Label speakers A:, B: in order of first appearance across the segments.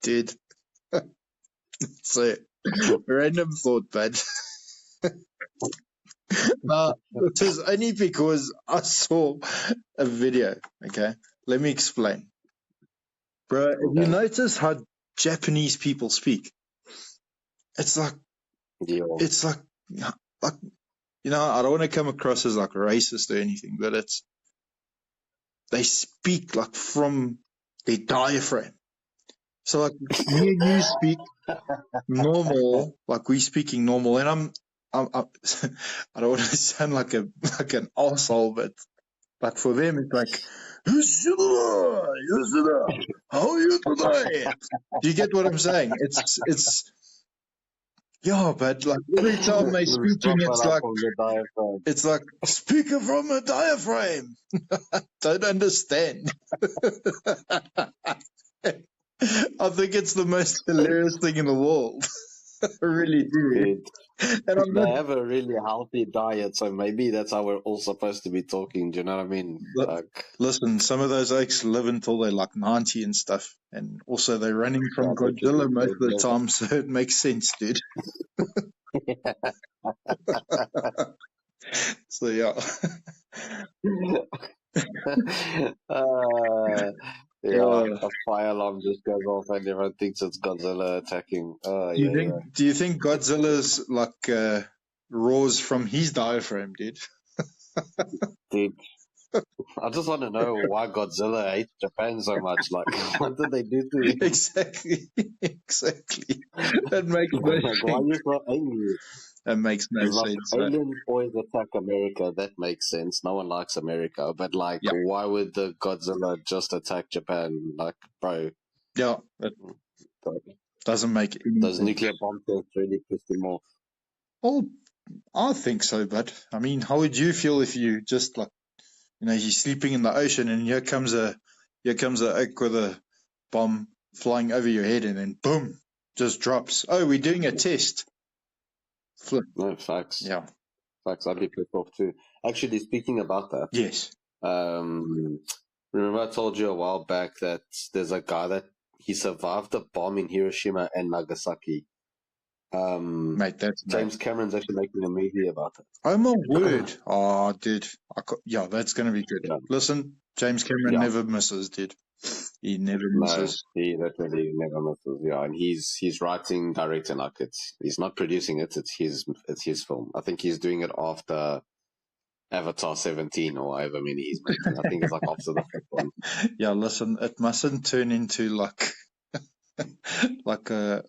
A: Dude. So, random thought, bud. It was only because I saw a video, okay? Let me explain. Bro, have you noticed how Japanese people speak? It's like,
B: Yeah.
A: you know, I don't want to come across as like racist or anything, but they speak like from their diaphragm. So like me and you speak normal, like we speaking normal, and I'm I don't want to sound like an asshole, but for them it's like, how are you today? Do you get what I'm saying? Yeah, but like every time they speaking, it's like speaker from a diaphragm. Don't understand. I think it's the most hilarious thing in the world. I really do. And I'm
B: They have a really healthy diet, so maybe that's how we're all supposed to be talking. Do you know what I mean?
A: Listen, some of those oaks live until they're like 90 and stuff, and also they're running from Godzilla most of the time, so it makes sense, dude. So yeah.
B: A fire alarm just goes off and everyone thinks it's Godzilla attacking.
A: Do you think Godzilla's like roars from his diaphragm, dude?
B: Dude, I just want to know why Godzilla hates Japan so much. Like, what did they do to him?
A: Exactly. That makes no sense.
B: Why are you so angry?
A: That makes no sense.
B: Aliens always attack America. That makes sense. No one likes America. But, like, why would the Godzilla just attack Japan? Like, bro.
A: Yeah. It doesn't make any
B: Those
A: sense.
B: nuclear bomb tests really pissed him off.
A: Well, I think so, but I mean, how would you feel if you just like, you know, you're sleeping in the ocean and here comes a oak with a bomb flying over your head and then boom, just drops. Oh, we're doing a test. Flip.
B: No, facts.
A: Yeah.
B: Facts. I'd be pissed off too. Actually, speaking about that.
A: Yes.
B: Remember I told you a while back that there's a guy that he survived the bomb in Hiroshima and Nagasaki.
A: Mate, that's
B: James Cameron's actually making a movie about it.
A: Oh my word! Oh, dude, that's gonna be good. Yeah. Listen, James Cameron never misses, dude. He never misses.
B: No, he literally never misses. Yeah, and he's writing, directing, like he's not producing it. It's his film. I think he's doing it after Avatar 17 or however many he's making. I think it's like after the fifth one.
A: Yeah, listen, it mustn't turn into like a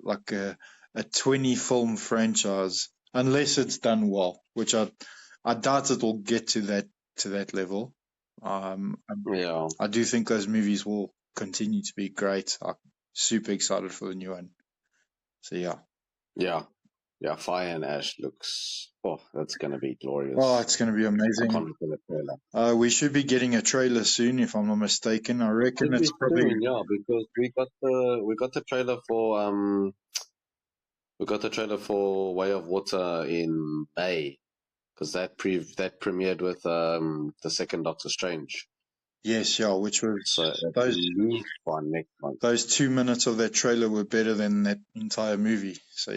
A: 20 film franchise unless it's done well, which I doubt it will get to that level. I do think those movies will continue to be great. I'm super excited for the new one. So
B: yeah, Fire and Ash looks. Oh, that's gonna be glorious.
A: Oh, it's gonna be amazing.
B: I can't wait for the trailer.
A: We should be getting a trailer soon, if I'm not mistaken. I reckon it's probably
B: soon, because we got the trailer for Way of Water in May, because that premiered with the second Doctor Strange.
A: Yes, which was
B: next month.
A: Those 2 minutes of that trailer were better than that entire movie. So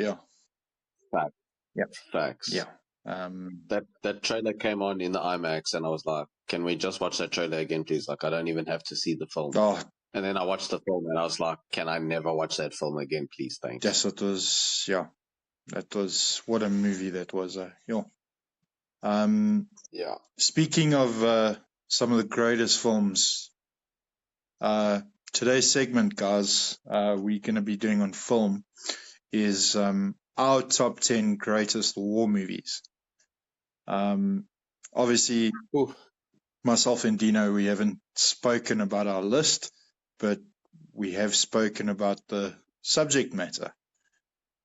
B: Facts.
A: Yeah.
B: Facts.
A: Yeah.
B: That trailer came on in the IMAX, and I was like, "Can we just watch that trailer again, please? Like, I don't even have to see the film."
A: Oh.
B: And then I watched the film, and I was like, "Can I never watch that film again, please? Thanks."
A: Yes, it was. Yeah, that was what a movie that was.
B: Yeah.
A: Speaking of some of the greatest films, today's segment, guys, we're going to be doing on film is our top 10 greatest war movies. Obviously, myself and Dino, we haven't spoken about our list, but we have spoken about the subject matter.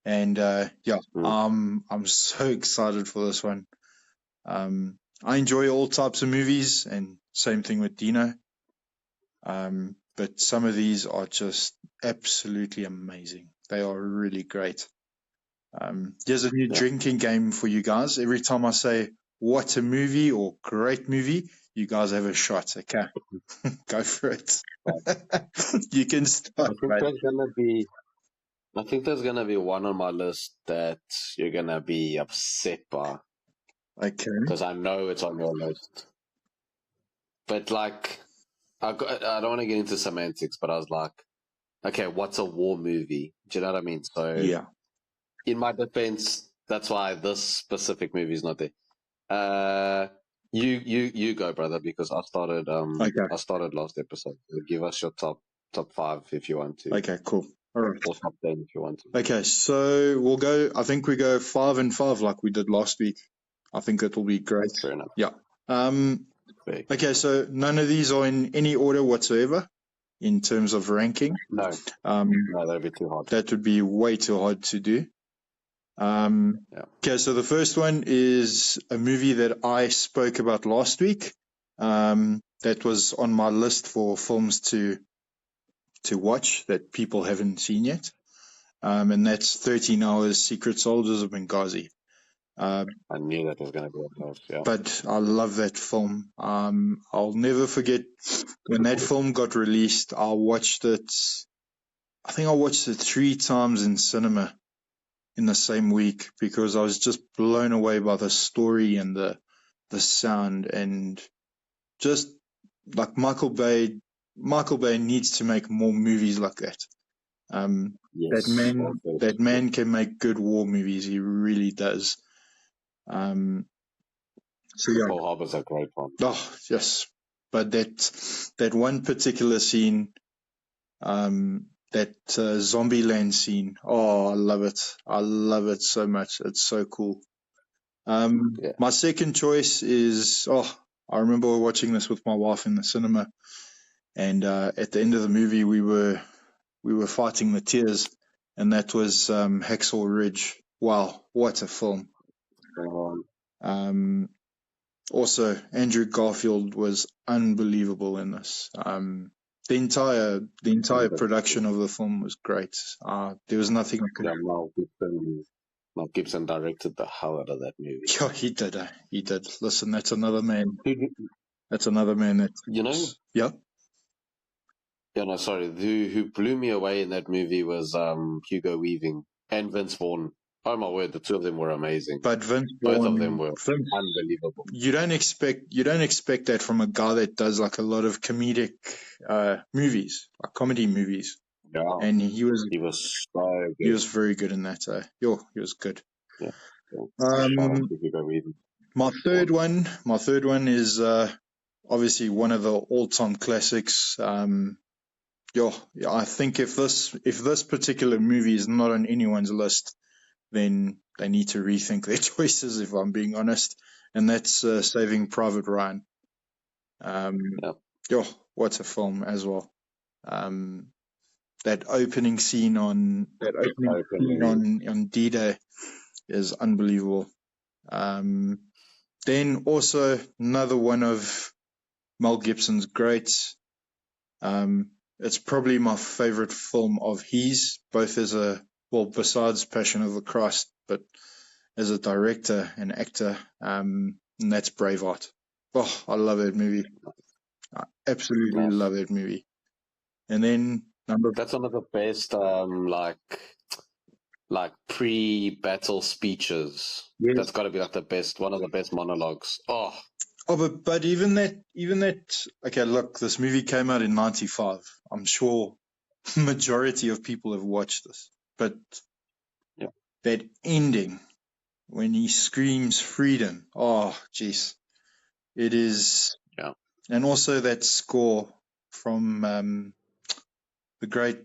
A: And I'm so excited for this one. I enjoy all types of movies, and same thing with Dino. But some of these are just absolutely amazing. They are really great. Here's a new drinking game for you guys. Every time I say what a movie or great movie, you guys have a shot. Okay, go for it. You can start.
B: I think there's gonna be I think there's gonna be one on my list that you're gonna be upset by
A: Okay.
B: because I know it's on your list. But like, I don't want to get into semantics, but I was like, okay, what's a war movie? Do you know what I mean? So,
A: Yeah.
B: in my defense, that's why this specific movie is not there. You go, brother, because
A: Okay.
B: I started last episode. So give us your top five if you want to,
A: Okay, cool. All right.
B: or top 10 if you want to.
A: Okay, so we'll go, I think we go 5 and 5 like we did last week. I think it will be great.
B: That's fair enough.
A: Yeah.
B: Fair.
A: Okay, so none of these are in any order whatsoever in terms of ranking.
B: No,
A: No,
B: that'd be too hard.
A: That would be way too hard to do.
B: Yeah.
A: Okay, so the first one is a movie that I spoke about last week. That was on my list for films to watch that people haven't seen yet. And that's 13 Hours, Secret Soldiers of Benghazi.
B: I knew that was going to be a close, yeah.
A: But I love that film. I'll never forget when that film got released. I watched it. I think I watched it 3 times in cinema in the same week because I was just blown away by the story and the sound and just like Michael Bay. Michael Bay needs to make more movies like that.
B: Yes,
A: that man can make good war movies. He really does. So yeah.
B: Pearl Harbor's a great one.
A: Oh yes, but that one particular scene, that Zombieland scene. Oh, I love it. I love it so much. It's so cool. My second choice is I remember watching this with my wife in the cinema, and at the end of the movie we were fighting the tears, and that was Hacksaw Ridge. Wow, what a film! Also, Andrew Garfield was unbelievable in this. The entire production of the film was great. There was nothing I could.
B: Mel Gibson directed the hell out of that movie.
A: Yeah, he did. He did. Listen, that's another man. That's another man that. Yeah.
B: Yeah, no, sorry. Who blew me away in that movie was Hugo Weaving and Vince Vaughn. Oh my word, the two of them were amazing.
A: But Vince
B: both
A: Vaughn,
B: of them were unbelievable.
A: You don't expect that from a guy that does like a lot of comedic movies, like comedy movies.
B: Yeah,
A: and he was
B: so good.
A: He was very good in that. He was good.
B: Yeah.
A: My third one is obviously one of the all-time classics. I think if this particular movie is not on anyone's list, then they need to rethink their choices, if I'm being honest. And that's Saving Private Ryan. What a film as well. That opening scene on D-Day is unbelievable. Then also another one of Mel Gibson's greats. It's probably my favorite film of his, both as besides Passion of the Christ, but as a director and actor, and that's Braveheart. Oh, I love that movie. I absolutely love that movie. And then
B: that's one of the best, like pre-battle speeches. Yes. That's got to be like one of the best monologues.
A: But even that. Okay, look, this movie came out in '95. I'm sure majority of people have watched this, but that ending when he screams freedom. Oh, jeez, it is.
B: Yeah,
A: and also that score from the great.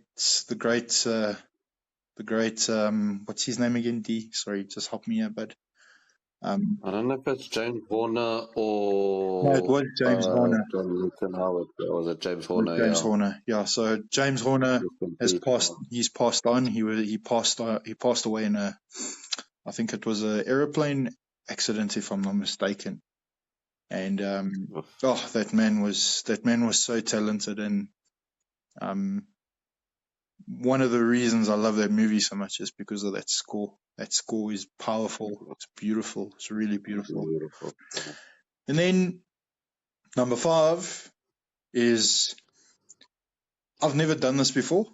A: What's his name again? D. Sorry, just help me out, bud.
B: I don't know if it's James Horner or
A: no, it was James Horner.
B: Was it James Horner?
A: James Horner. Yeah. So James Horner has passed. He's passed on. He passed away in I think it was an airplane accident, if I'm not mistaken. And that man was so talented, and one of the reasons I love that movie so much is because of that score. That score is powerful. It's beautiful. It's really beautiful. And then number 5 is, I've never done this before.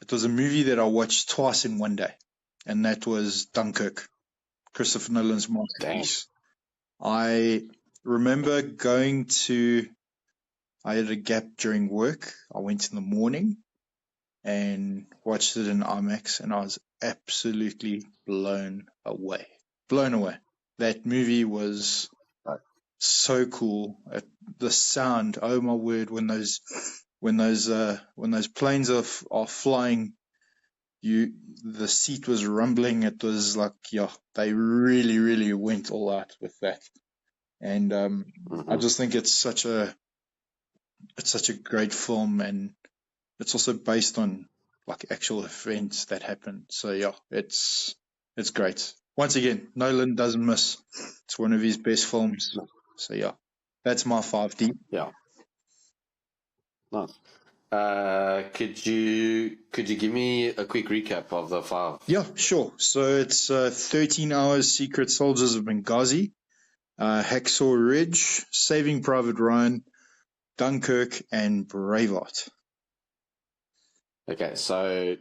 A: it was a movie that I watched twice in one day, and that was Dunkirk, Christopher Nolan's masterpiece. I remember I had a gap during work. I went in the morning and watched it in IMAX, and I was absolutely blown away. Blown away. That movie was so cool. The sound, oh my word, when those planes are flying, the seat was rumbling. It was like, yeah, they really, really went all out with that. And I just think it's such a great film, and it's also based on like actual events that happened. So yeah, it's great. Once again, Nolan doesn't miss. It's one of his best films. So yeah, that's my 5D.
B: Yeah. Nice. Could you give me a quick recap of the 5?
A: Yeah, sure. So it's 13 Hours, Secret Soldiers of Benghazi, Hacksaw Ridge, Saving Private Ryan, Dunkirk, and Braveheart.
B: Okay, so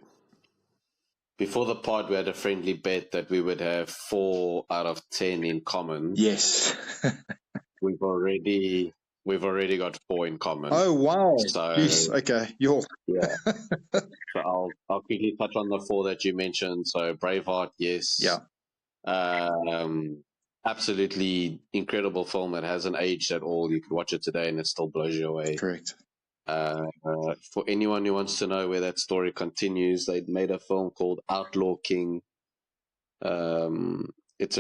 B: before the pod, we had a friendly bet that we would have 4 out of 10 in common.
A: Yes.
B: We've already got 4 in common.
A: Oh wow!
B: So
A: Jeez. Okay,
B: yeah. So I'll quickly touch on the 4 that you mentioned. So Braveheart, yes.
A: Yeah.
B: Absolutely incredible film. It hasn't aged at all. You could watch it today and it still blows you away.
A: Correct.
B: For anyone who wants to know where that story continues, they made a film called Outlaw King. It's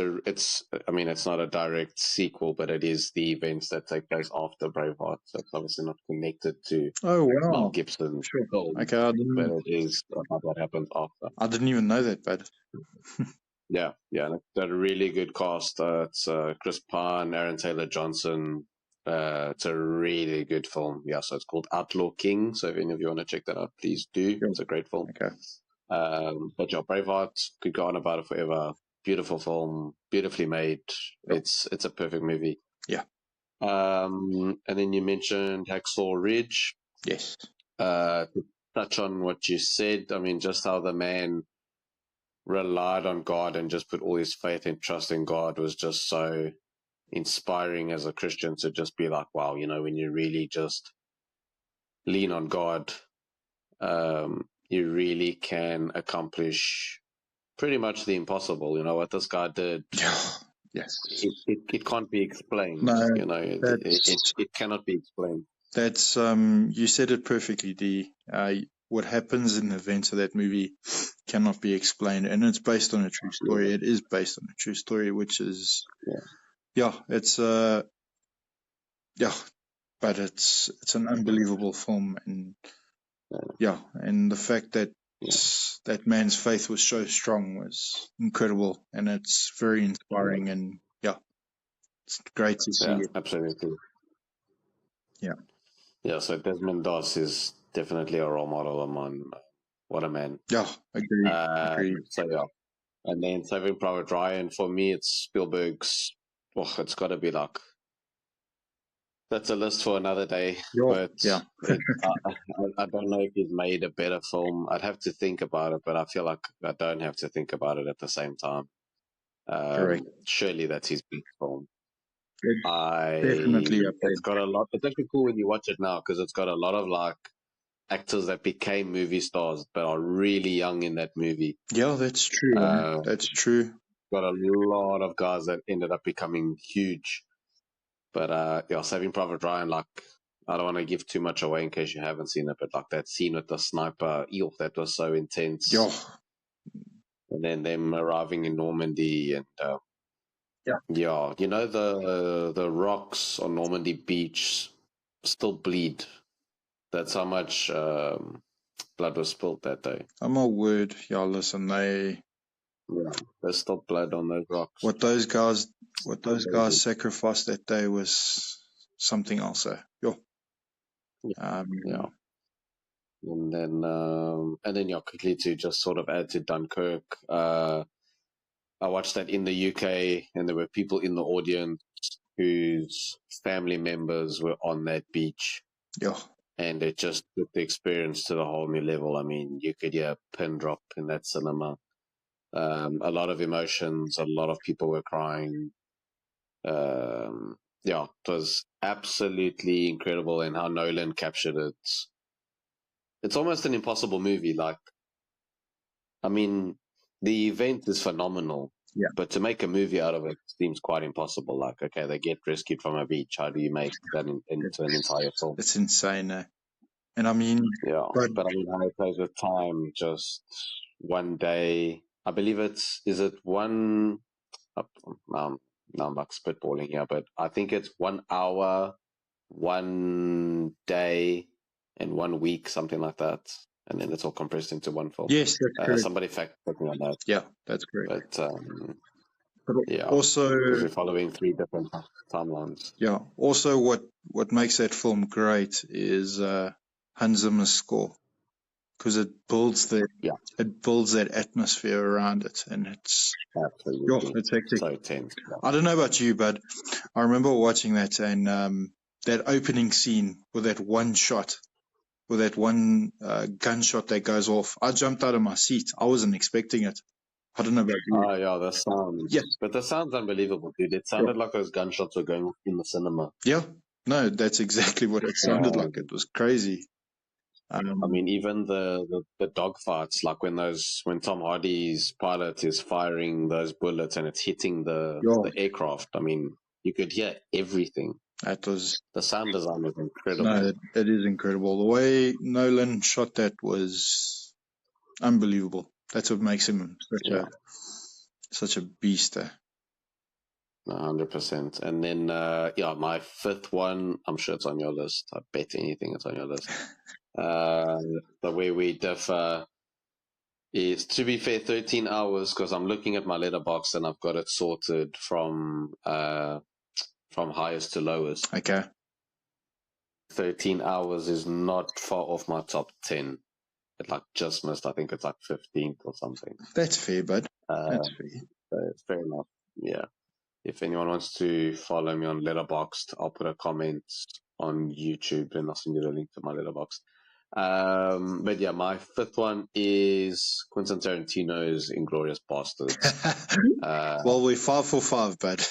B: not a direct sequel, but it is the events that take place after Braveheart. So it's obviously not connected to Mel Gibson's film,
A: Okay,
B: but it is about what happens after.
A: I didn't even know that, but
B: yeah, it's got a really good cast. It's Chris Pine, Aaron Taylor Johnson. It's a really good film. Yeah, so it's called Outlaw King. So if any of you want to check that out, please do.
A: Sure.
B: It's a great film.
A: Okay.
B: But yeah, Braveheart, could go on about it forever. Beautiful film, beautifully made.
A: Yep.
B: It's a perfect movie.
A: Yeah.
B: And then you mentioned Hacksaw Ridge.
A: Yes.
B: To touch on what you said, I mean, just how the man relied on God and just put all his faith and trust in God was just so inspiring as a Christian to just be like, wow, when you really just lean on God, you really can accomplish pretty much the impossible. What this guy did,
A: yes,
B: it can't be explained.
A: No,
B: it cannot be explained.
A: That's you said it perfectly, D. What happens in the events of that movie cannot be explained, and it's based on a true story. Yeah. It is based on a true story, which is it's but it's an unbelievable film, and and the fact that that man's faith was so strong was incredible, and it's very inspiring, and it's great to see it.
B: Absolutely.
A: Yeah,
B: so Desmond Doss is definitely a role model of mine. What a man.
A: Yeah, agreed.
B: So and then Saving Private Ryan, for me, it's Spielberg's. It's got to be like, that's a list for another day. But I don't know if he's made a better film. I'd have to think about it, but I feel like I don't have to think about it at the same time. Surely that's his big film.
A: Definitely.
B: It's got a lot. It's actually cool when you watch it now because it's got a lot of like actors that became movie stars but are really young in that movie.
A: Yeah, that's true. That's true.
B: Got a lot of guys that ended up becoming huge. But Saving Private Ryan, like, I don't want to give too much away in case you haven't seen it, but like that scene with the sniper, that was so intense. And then them arriving in Normandy and the rocks on Normandy Beach still bleed. That's how much blood was spilled that day.
A: Oh my word. Yeah, listen, there's
B: still blood on those rocks.
A: What those guys sacrificed that day was something else.
B: And then quickly to just sort of add to Dunkirk, I watched that in the UK, and there were people in the audience whose family members were on that beach. and it just took the experience to the whole new level. I mean, you could hear a pin drop in that cinema. A lot of emotions, a lot of people were crying. Yeah, it was absolutely incredible, and how Nolan captured it. It's almost an impossible movie. Like, I mean, the event is phenomenal,
A: Yeah.
B: but to make a movie out of it seems quite impossible. Like, okay, they get rescued from a beach. How do you make that into an entire film?
A: It's insane. And I mean,
B: Yeah, but I mean, how it plays with time, just one day. I believe is it one, now I'm like spitballing here, but I think it's 1 hour, 1 day, and 1 week, something like that. And then it's all compressed into one film.
A: yes, that's correct.
B: Somebody fact check me on that.
A: Yeah, that's correct.
B: But
A: But
B: yeah,
A: also,
B: because we're following 3 different timelines.
A: yeah, also what makes that film great is Hans Zimmer's score, because it builds that atmosphere around it, and it's
B: Absolutely.
A: it's hectic.
B: So tense. Yeah.
A: I don't know about you, but I remember watching that, and that opening scene with that one shot, with that one gunshot that goes off. I jumped out of my seat. I wasn't expecting it. I don't know about you.
B: Oh, yeah, the sound.
A: Yes.
B: But the sound's unbelievable, dude. It sounded like those gunshots were going off in the cinema.
A: Yeah. No, that's exactly what it sounded like. It was crazy.
B: I mean, even the dog fights, like when Tom Hardy's pilot is firing those bullets and it's hitting the aircraft. I mean, you could hear everything.
A: The
B: sound design was incredible.
A: No, it is incredible. The way Nolan shot that was unbelievable. That's what makes him such a beast.
B: 100%. And then, my fifth one, I'm sure it's on your list. I bet anything it's on your list. The way we differ is, to be fair, 13 hours, because I'm looking at my letterbox and I've got it sorted from highest to lowest.
A: Okay.
B: 13 hours is not far off my top 10. It just missed, I think it's 15th or something.
A: That's fair, bud. That's fair.
B: So it's fair enough. Yeah. If anyone wants to follow me on Letterboxd, I'll put a comment on YouTube and I'll send you the link to my Letterboxd. But yeah, my fifth one is Quentin Tarantino's Inglourious Basterds.
A: Well, we're 5 for 5, bud.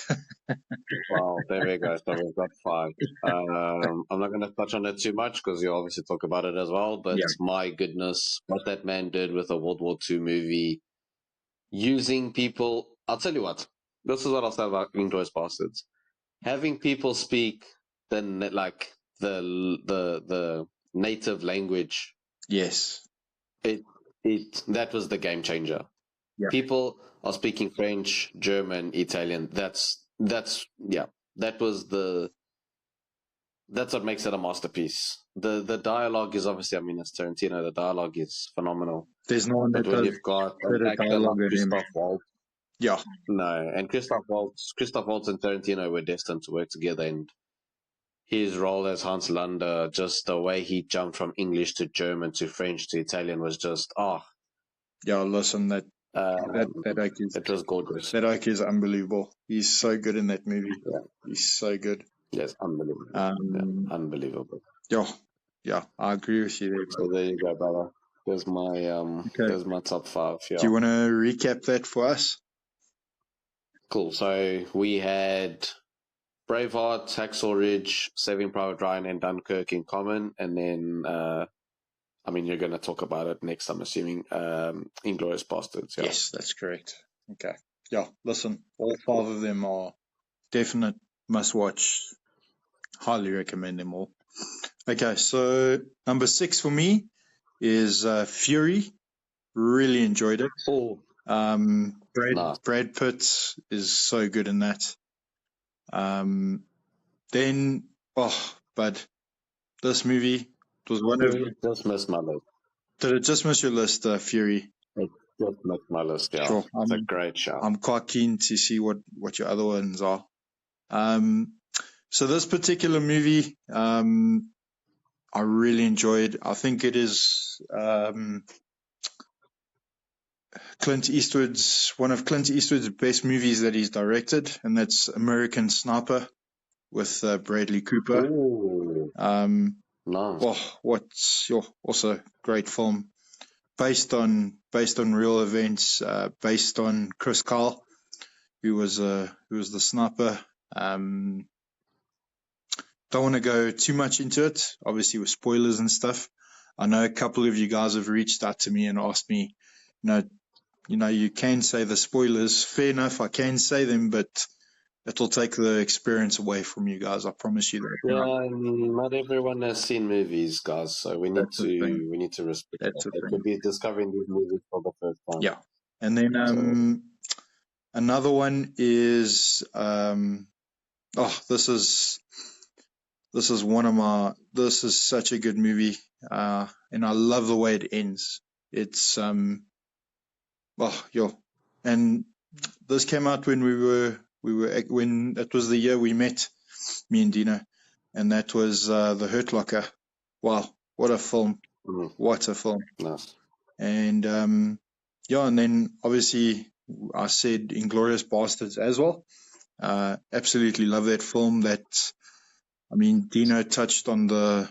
B: Well, there we go. So we've got 5. I'm not going to touch on it too much because you obviously talk about it as well. But my goodness, what that man did with a World War II movie, using people. I'll tell you what. This is what I'll say about Inglourious Basterds. Having people speak the native language.
A: Yes.
B: That was the game changer. Yeah. People are speaking French, German, Italian. That's what makes it a masterpiece. The dialogue is obviously, I mean, it's Tarantino. The dialogue is phenomenal.
A: There's no one
B: but when you've got an actor like Christoph Waltz.
A: Yeah.
B: No, and Christoph Waltz and Tarantino were destined to work together, and his role as Hans Landa, just the way he jumped from English to German to French to Italian was just,
A: Yeah, listen, that oak is...
B: It was gorgeous.
A: That oak is unbelievable. He's so good in that movie. Yeah. He's so good.
B: Yes, unbelievable. Unbelievable.
A: Yeah, I agree with you there.
B: So there you go, brother. There's my top 5. Yeah.
A: Do you want to recap that for us?
B: Cool. So we had Braveheart, Hacksaw Ridge, Saving Private Ryan, and Dunkirk in common. And then, you're going to talk about it next, I'm assuming, Inglourious Basterds. Yeah.
A: Yes, that's correct. Okay. Yeah, listen, all 5 of them are definite must-watch. Highly recommend them all. Okay, so number 6 for me is Fury. Really enjoyed it.
B: Oh.
A: Brad Pitt is so good in that. But this movie was one of...
B: Just missed my list.
A: Did it just miss your list, Fury?
B: It just missed my list, yeah. Sure. It's a great show.
A: I'm quite keen to see what your other ones are. So this particular movie, I really enjoyed. I think it is one of Clint Eastwood's best movies that he's directed, and that's American Sniper with Bradley Cooper.
B: Ooh. Nice.
A: what's your also great film based on real events, based on Chris Kyle, who was the sniper. Don't want to go too much into it, obviously with spoilers and stuff. I know a couple of you guys have reached out to me and asked me, you can say the spoilers. Fair enough, I can say them, but it'll take the experience away from you guys. I promise you that.
B: Yeah, not everyone has seen movies, guys. So we need to respect
A: That's
B: that.
A: the
B: They
A: thing.
B: could be discovering these movies for the first time.
A: Yeah, and then another one is this is such a good movie, and I love the way it ends. It's and this came out when when it was the year we met, me and Dino, and that was The Hurt Locker. Wow, what a film!
B: Mm.
A: What a film!
B: Nice.
A: And and then obviously I said Inglorious Bastards as well. Absolutely love that film. Dino touched on the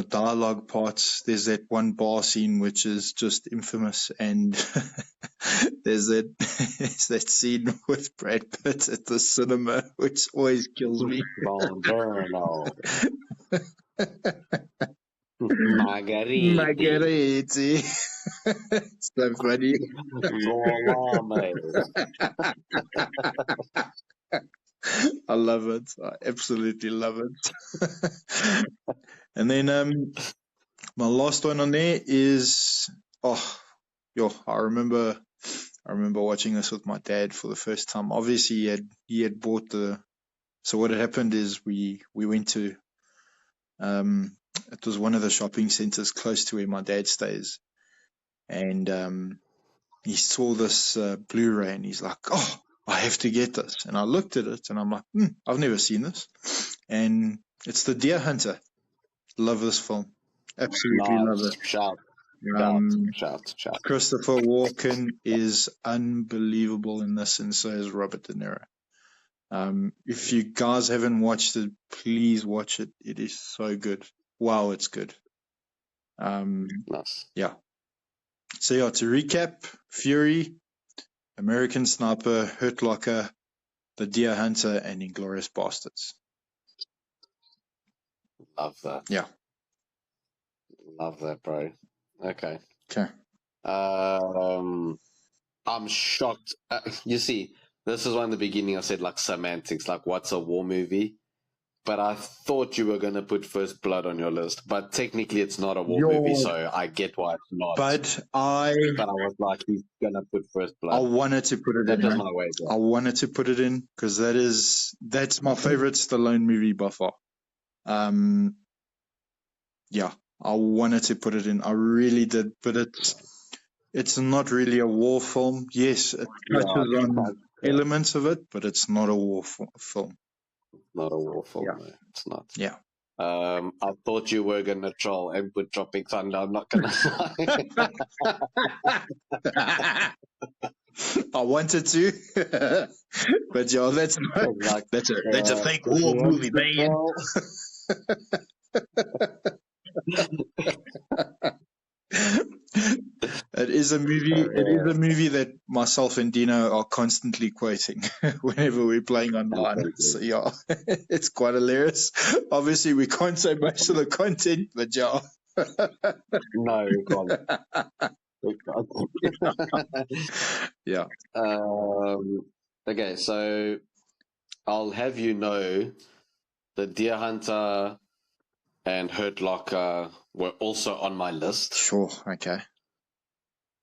A: dialogue parts. There's that one bar scene which is just infamous, and there's that scene with Brad Pitt at the cinema, which always kills me.
B: Buongiorno. Margheriti.
A: It's so funny. I love it. I absolutely love it. And then my last one on there is I remember watching this with my dad for the first time. Obviously he had bought so what had happened is we went to it was one of the shopping centers close to where my dad stays, and he saw this Blu-ray and he's like, "Oh, I have to get this." And I looked at it and I'm like, I've never seen this. And it's The Deer Hunter. Love this film. Absolutely love it.
B: Shout.
A: Christopher Walken is unbelievable in this, and so is Robert De Niro. If you guys haven't watched it, please watch it. It is so good. Wow, it's good.
B: Nice.
A: Yeah. So yeah, to recap, Fury, American Sniper, Hurt Locker, The Deer Hunter, and Inglorious Bastards.
B: Love that.
A: Yeah.
B: Love that, bro. Okay.
A: Okay.
B: I'm shocked. You see, this is why in the beginning I said like semantics, like what's a war movie? But I thought you were going to put First Blood on your list. But technically it's not a war movie, so I get why it's not.
A: But I
B: was like, he's going to put First Blood.
A: I wanted to put it
B: That's
A: in.
B: just my way.
A: I wanted to put it in because that's my favorite Stallone movie by far. Yeah, I wanted to put it in. I really did, but it's not really a war film. Yes, it touches on elements of it, but it's not a war film.
B: Not a war film.
A: Yeah.
B: No, it's not.
A: Yeah.
B: I thought you were going to troll and put Tropic Thunder. I'm not going to lie.
A: I wanted to, but yeah, that's a fake war movie, man. It is a movie that myself and Dino are constantly quoting whenever we're playing online. So yeah, it's quite hilarious. Obviously, we can't say most of the content, but yeah.
B: No, we can't.
A: Yeah.
B: Okay, so I'll have you know, the Deer Hunter and Hurt Locker were also on my list.
A: Sure. Okay.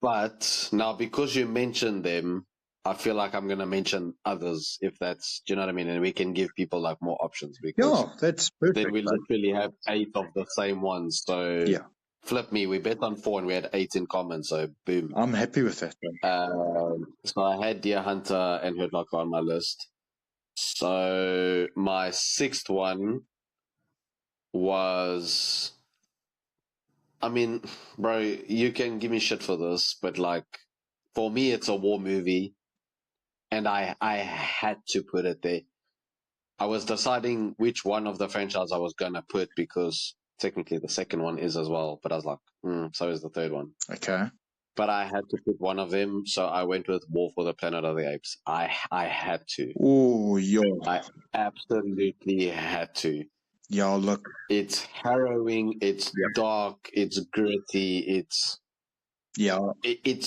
B: But now, because you mentioned them, I feel like I'm going to mention others, if that's, do you know what I mean? And we can give people like more options. Because
A: that's perfect.
B: then we literally have 8 of the same ones. So
A: yeah.
B: Flip me, we bet on 4 and we had 8 in common, so boom.
A: I'm happy with that.
B: So I had Deer Hunter and Hurt Locker on my list. So my 6th one was, I mean, bro, you can give me shit for this, but like, for me, it's a war movie, and I had to put it there. I was deciding which one of the franchise I was gonna put because technically the second one is as well, but I was like, so is the third one.
A: Okay.
B: But I had to pick one of them, so I went with War for the Planet of the Apes. I had to.
A: Oh, yo.
B: I absolutely had to.
A: Yeah, look.
B: It's harrowing, it's dark, it's gritty, it's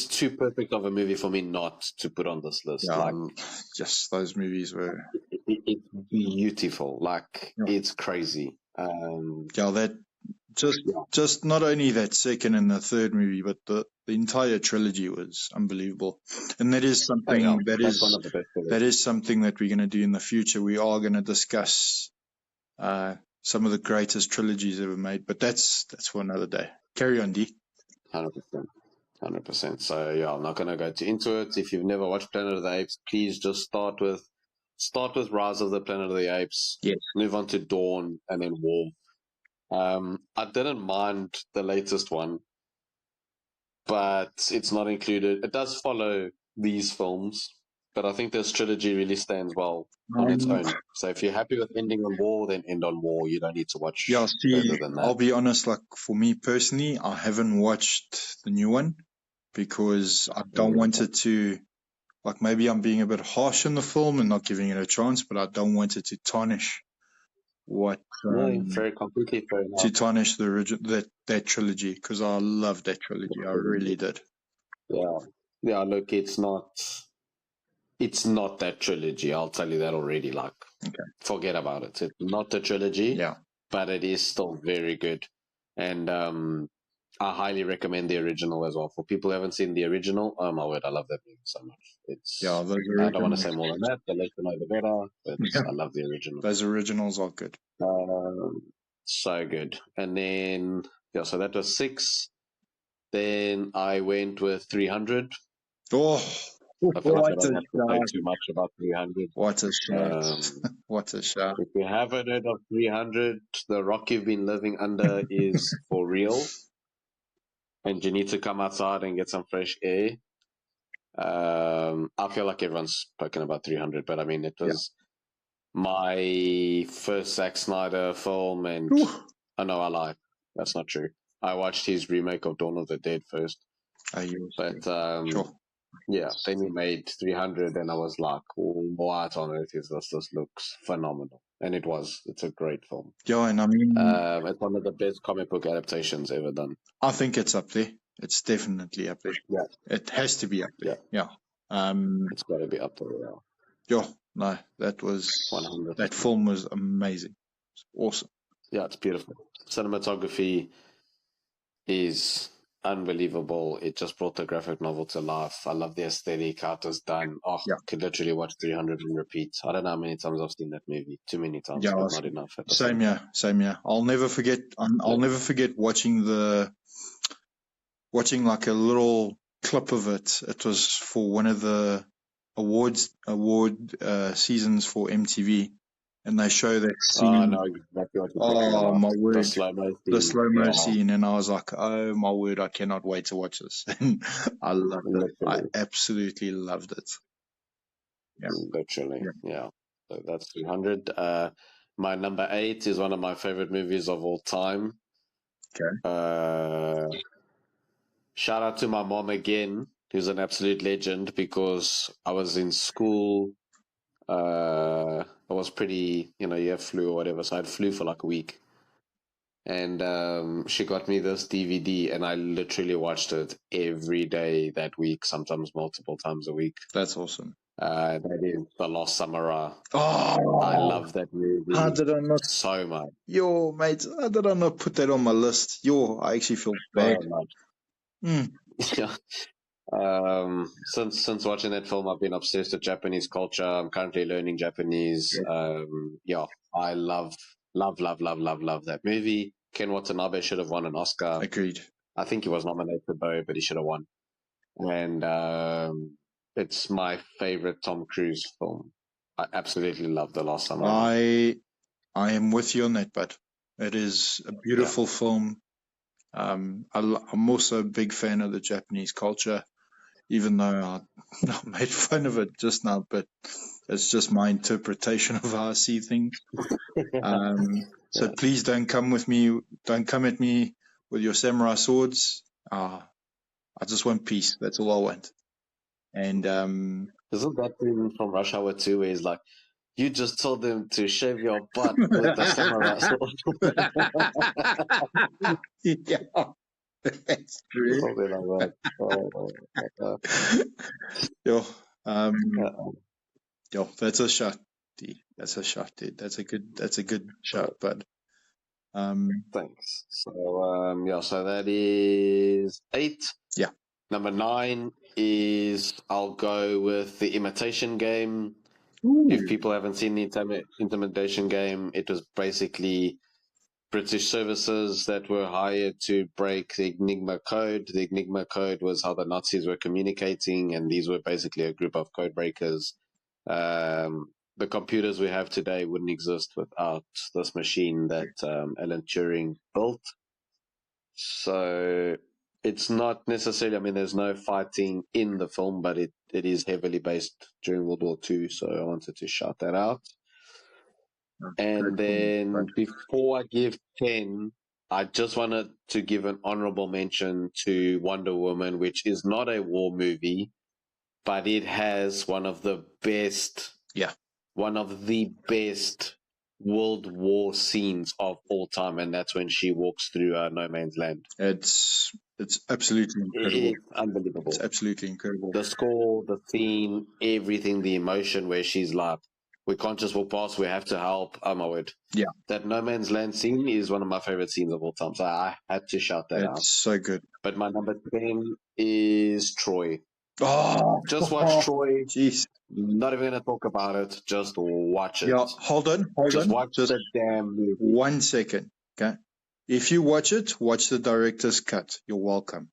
B: too perfect of a movie for me not to put on this list.
A: Yeah,
B: like,
A: just those movies were.
B: It's beautiful. Like, it's crazy.
A: That just not only that second and the third movie, but the entire trilogy was unbelievable. And that is something that is something that we're going to do in the future. We are going to discuss some of the greatest trilogies ever made, but that's for another day. Carry on, D.
B: 100%. So yeah, I'm not going to go too into it. If you've never watched Planet of the Apes, please just start with Rise of the Planet of the Apes.
A: Yes.
B: Move on to Dawn and then War. I didn't mind the latest one, but it's not included. It does follow these films, but I think this trilogy really stands well on its own. So if you're happy with ending on War, then end on War. You don't need to watch further than that.
A: I'll be honest, like for me personally, I haven't watched the new one because I don't want it to, like, maybe I'm being a bit harsh in the film and not giving it a chance, but I don't want it to tarnish
B: completely fair enough.
A: To tarnish the original that trilogy, because I love that trilogy. I really did.
B: Yeah. Look, it's not that trilogy. I'll tell you that already. Like, forget about it. It's not the trilogy. But it is still very good, and I highly recommend the original as well. For people who haven't seen the original, oh my word, I love that movie so much. I don't want to say more than that. The less you know, the better. But I love the original.
A: Those originals are good.
B: So good. And then so that was 6. Then I went with 300.
A: Oh,
B: I feel like I don't have to say too much about 300.
A: What a shot! What a shot!
B: If you haven't heard of 300, the rock you've been living under is for real. And you need to come outside and get some fresh air. I feel like everyone's spoken about 300, but I mean, it was my first Zack Snyder film, and I know I lie. That's not true. I watched his remake of Dawn of the Dead first. Then he made 300, and I was like, what on earth is this? This looks phenomenal. And it was. It's a great film.
A: Yeah, and I mean,
B: it's one of the best comic book adaptations ever done.
A: I think it's up there. It's definitely up there.
B: Yeah.
A: It has to be up there. Yeah.
B: It's got to be up there.
A: Yeah. No, that was 100%. That film was amazing. It's awesome.
B: Yeah, it's beautiful. Cinematography is unbelievable. It just brought the graphic novel to life. I love the aesthetic, how it was done. I could literally watch 300 and repeat. I don't know how many times I've seen that movie. Too many times, but not enough.
A: Same here. I'll never forget. I'll never forget watching like a little clip of it. It was for one of the award seasons for MTV. And they show that scene.
B: Oh, no, exactly what you're talking about.
A: My word.
B: The slow-mo
A: scene. And I was like, oh, my word, I cannot wait to watch this. And I loved it. I absolutely loved it.
B: Yeah. Literally, yeah. So that's 300. My number 8 is one of my favorite movies of all time.
A: Okay.
B: Shout out to my mom again, who's an absolute legend, because I was in school. I was pretty, you have flu or whatever, so I had flu for like a week. And she got me this DVD, and I literally watched it every day that week, sometimes multiple times a week.
A: That's awesome.
B: That is The Lost Samurai.
A: Oh,
B: I love that movie.
A: How did I not?
B: So much.
A: Yo, mate, how did I not put that on my list? Yo, I actually feel bad.
B: Yeah. Since watching that film, I've been obsessed with Japanese culture. I'm currently learning Japanese. I love that movie. Ken Watanabe should have won an Oscar.
A: Agreed.
B: I think he was nominated though, but he should have won. And it's my favorite Tom Cruise film. I absolutely love The Last Samurai.
A: I am with you on that, but it is a beautiful film. I'm also a big fan of the Japanese culture, even though I made fun of it just now. But It's just my interpretation of how I see things. So please don't come at me with your samurai swords. I just want peace. That's all I want. And
B: Isn't that thing from Rush Hour 2 where he's like, you just told them to shave your butt with the samurai sword?
A: yeah, that's true.
B: Something like that.
A: Yo,
B: Uh,
A: that's a shot, D. That's a shot, dude. That's a good shot, bud.
B: Thanks. So, so that is 8.
A: Yeah.
B: Number 9 is I'll go with the Imitation Game.
A: Ooh.
B: If people haven't seen the Intimidation Game, it was basically British services that were hired to break the Enigma code. The Enigma code was how the Nazis were communicating, and these were basically a group of code breakers. The computers we have today wouldn't exist without this machine that Alan Turing built. So it's not necessarily, I mean, there's no fighting in the film, but it is heavily based during World War II, so I wanted to shout that out. And then before I give 10, I just wanted to give an honorable mention to Wonder Woman, which is not a war movie, but it has one of the best World War scenes of all time, and that's when she walks through No Man's Land.
A: It's absolutely incredible.
B: It's unbelievable.
A: It's absolutely incredible.
B: The score, the theme, everything, the emotion where she's like, we can't just walk past, we have to help. Oh my word.
A: Yeah.
B: That No Man's Land scene is one of my favorite scenes of all time. So I had to shout that out.
A: It's so good.
B: But my number 10 is Troy.
A: Oh,
B: just watch Troy.
A: Jeez.
B: Not even going to talk about it. Just watch it.
A: Yeah, hold on.
B: Just watch the damn movie.
A: 1 second. Okay. If you watch it, watch the director's cut. You're welcome.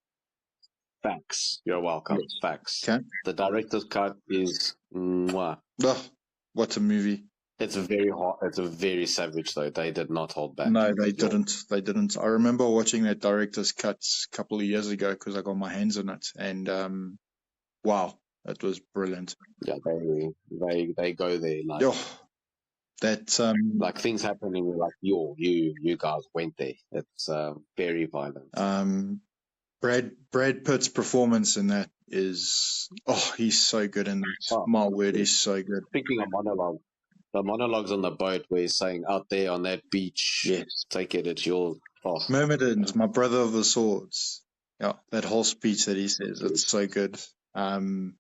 B: Facts. You're welcome. Yes. Facts.
A: Okay.
B: The director's cut is mwah.
A: Oh, what a movie.
B: It's very hot. It's a very savage, though. They did not hold back.
A: No, they didn't. They didn't. I remember watching that director's cut a couple of years ago because I got my hands on it, and wow, that was brilliant.
B: Yeah, they go there like
A: that
B: like things happening. Like you guys went there. It's very violent.
A: Brad Pitt's performance in that is he's so good in that. My word, he's so good.
B: Speaking of monologue. The monologues on the boat where he's saying, out there on that beach,
A: yes,
B: take it, it's yours.
A: Myrmidons, my brother of the swords. Yeah, that whole speech that he says, it's so good. But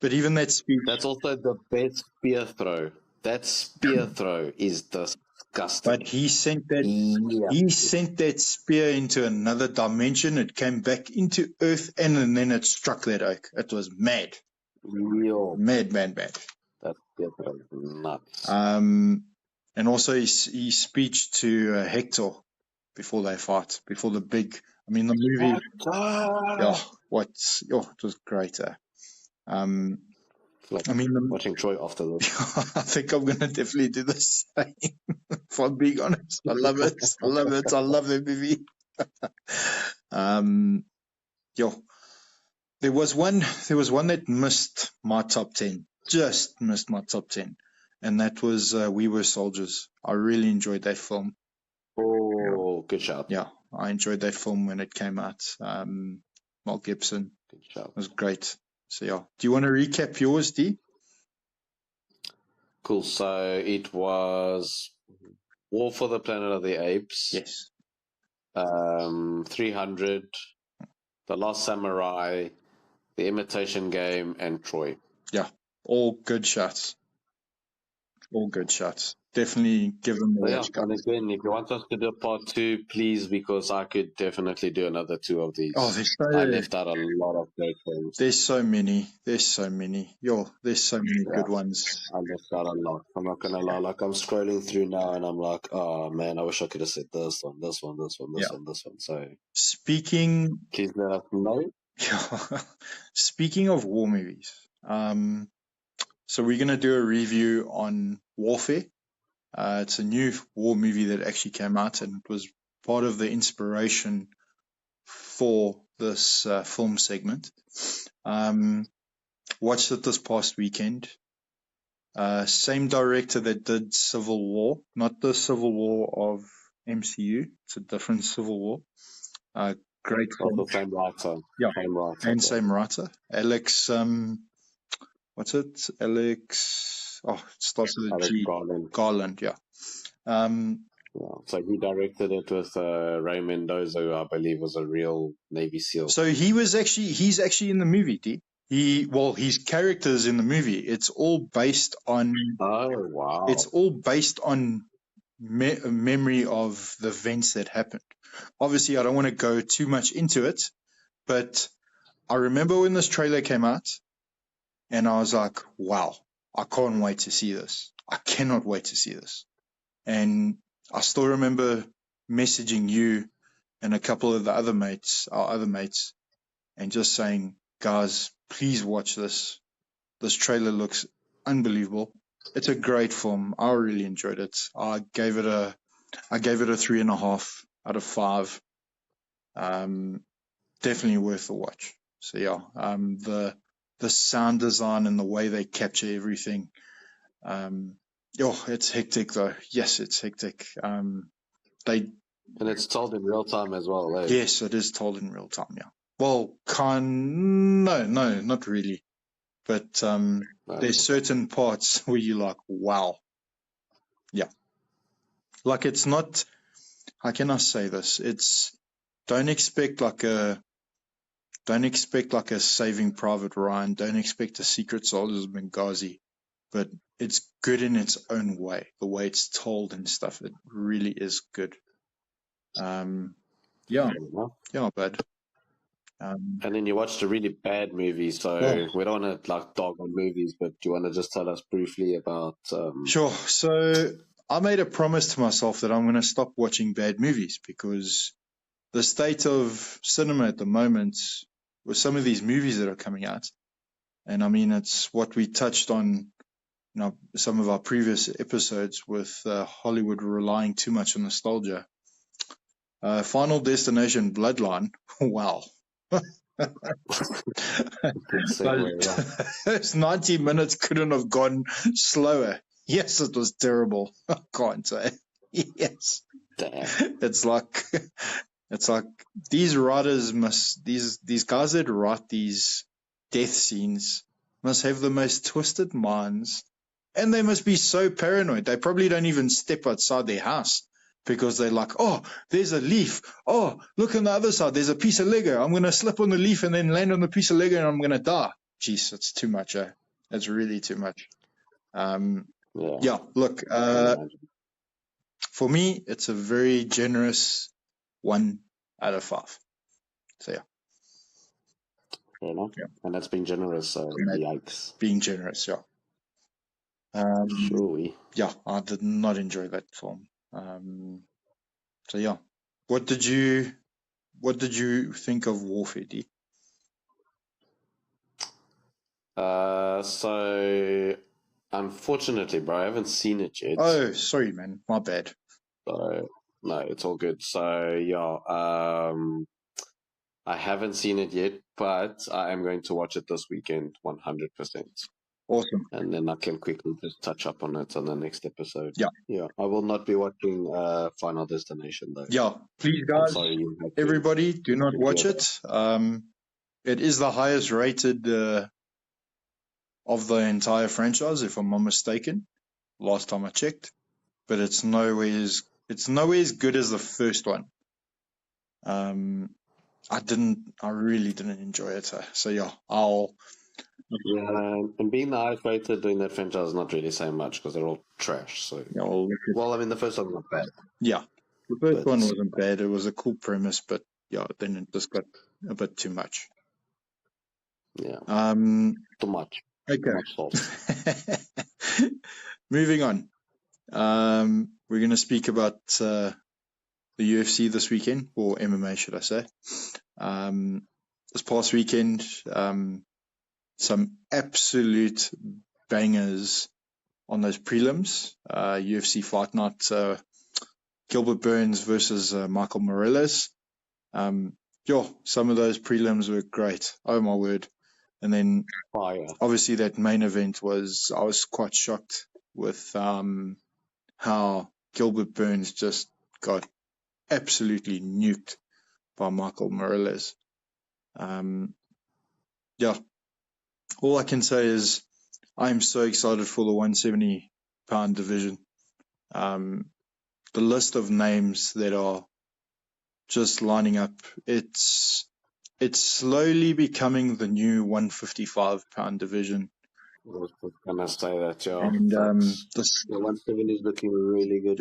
A: even that speech...
B: That's also the best spear throw. That spear throw is disgusting.
A: But he sent that spear into another dimension. It came back into Earth, and then it struck that oak. It was mad. Mad.
B: That was nuts.
A: And also his speech to Hector before they fight, before the big. I mean, the movie. It was great.
B: Watching Troy after this.
A: I think I'm going to definitely do the same. If I'm being honest, I love it. I love that movie. There was one that missed my top 10. Just missed my top 10. And that was We Were Soldiers. I really enjoyed that film.
B: Oh, good shout.
A: Yeah, I enjoyed that film when it came out. Mel Gibson.
B: Good shout.
A: It was great. So, yeah. Do you want to recap yours, D?
B: Cool. So it was War for the Planet of the Apes.
A: Yes.
B: 300, The Last Samurai, The Imitation Game, and Troy.
A: Yeah, all good shots. Definitely give them a watch.
B: And again, if you want us to do a part 2, please, because I could definitely do another 2 of these. I left out a lot of great films.
A: There's so many. There's so many good ones.
B: I left out a lot. I'm not gonna lie. Like, I'm scrolling through now, and I'm like, oh man, I wish I could have said this one. So
A: speaking,
B: please let us know.
A: Speaking of war movies, so we're gonna do a review on Warfare. It's a new war movie that actually came out, and it was part of the inspiration for this film segment. Watched it this past weekend. Same director that did Civil War, not the Civil War of MCU. It's a different Civil War. Great film.
B: Also, same writer.
A: Yeah.
B: Same writer.
A: And same writer. Alex, what's it? Alex, it starts with a
B: Alex
A: G.
B: Garland.
A: Garland, yeah.
B: Yeah. So he directed it with Ray Mendoza, who I believe was a real Navy SEAL.
A: So he's actually in the movie, D. His character's in the movie. It's all based on.
B: Oh, wow.
A: It's all based on memory of the events that happened. Obviously, I don't want to go too much into it, but I remember when this trailer came out, and I was like, wow, I can't wait to see this. I cannot wait to see this. And I still remember messaging you and a couple of the other mates, our other mates, and just saying, guys, please watch this. This trailer looks unbelievable. It's a great film. I really enjoyed it. I gave it a 3.5 out of 5. Definitely worth a watch. So yeah, the sound design and the way they capture everything. It's hectic though. Yes, it's hectic.
B: And it's told in real time as well. Eh?
A: Yes, it is told in real time. Yeah. Well, no, not really. But there's certain parts where you're like, wow. Yeah. Like it's not. How can I say this? Don't expect like a Saving Private Ryan. Don't expect a Secret Soldiers of Benghazi, but it's good in its own way. The way it's told and stuff, it really is good. Yeah, bad.
B: And then you watched a really bad movie, so we don't want to like dog on movies, but do you want to just tell us briefly about?
A: Sure. So I made a promise to myself that I'm going to stop watching bad movies because the state of cinema at the moment with some of these movies that are coming out, and I mean it's what we touched on, some of our previous episodes with Hollywood relying too much on nostalgia. Final Destination Bloodline. Wow. Those 90 minutes couldn't have gone slower. Yes, it was terrible. I can't say. Yes.
B: Damn.
A: It's like these writers these guys that write these death scenes must have the most twisted minds, and they must be so paranoid. They probably don't even step outside their house because they're like, oh, there's a leaf. Oh, look on the other side. There's a piece of Lego. I'm going to slip on the leaf and then land on the piece of Lego and I'm going to die. Jeez, it's too much. It's really too much. Yeah, look, for me, it's a very generous 1 out of 5. So, yeah.
B: Fair enough. Yeah. And that's being generous. So, yikes.
A: Being generous, yeah.
B: Surely.
A: Yeah, I did not enjoy that film. So yeah, what did you think of Warfare, D?
B: So unfortunately, bro, I haven't seen it yet.
A: Oh, sorry, man, my bad.
B: So no, it's all good. So yeah, I haven't seen it yet, but I am going to watch it this weekend, 100%.
A: Awesome.
B: And then I can quickly just touch up on it on the next episode.
A: Yeah.
B: Yeah. I will not be watching Final Destination though.
A: Yeah. Please, guys, everybody, do not watch it. It is the highest rated of the entire franchise, if I'm not mistaken. Last time I checked, but it's nowhere as good as the first one. I really didn't enjoy it. So yeah,
B: Yeah, and being the highest rated in that franchise is not really saying much because they're all trash. So well, I mean, the first one was not bad.
A: Yeah, the first one wasn't bad. It was a cool premise, but yeah, then it just got a bit too much.
B: Yeah. Too much.
A: Okay. Moving on. We're going to speak about the UFC this weekend, or MMA, should I say? This past weekend, some absolute bangers on those prelims. UFC Fight Night, Gilbert Burns versus Michael Morales. Some of those prelims were great. Oh my word. And then
B: Fire.
A: obviously that main event I was quite shocked with how Gilbert Burns just got absolutely nuked by Michael Morales. Yeah, all I can say is I'm so excited for the 170-pound division. The list of names that are just lining up, it's slowly becoming the new 155-pound division.
B: I was just gonna say that, yeah.
A: And
B: the 170 is looking really good.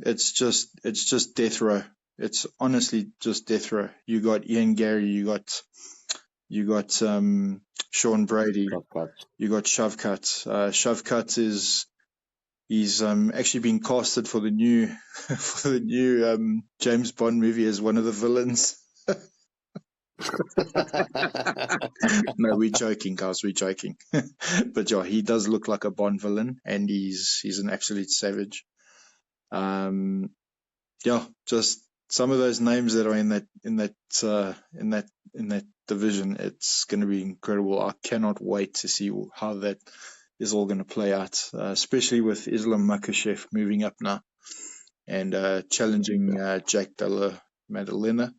A: it's just death row. It's honestly just death row. You got Ian Gary, you got Sean Brady, you got Shavkat. Shavkat he's actually been casted for the new James Bond movie as one of the villains. No, we're joking, guys. We're joking. But yeah, he does look like a Bond villain, and he's an absolute savage. Yeah, just some of those names that are in that division. It's going to be incredible. I cannot wait to see how that is all going to play out, especially with Islam Makhachev moving up now and challenging Jack Della Maddalena.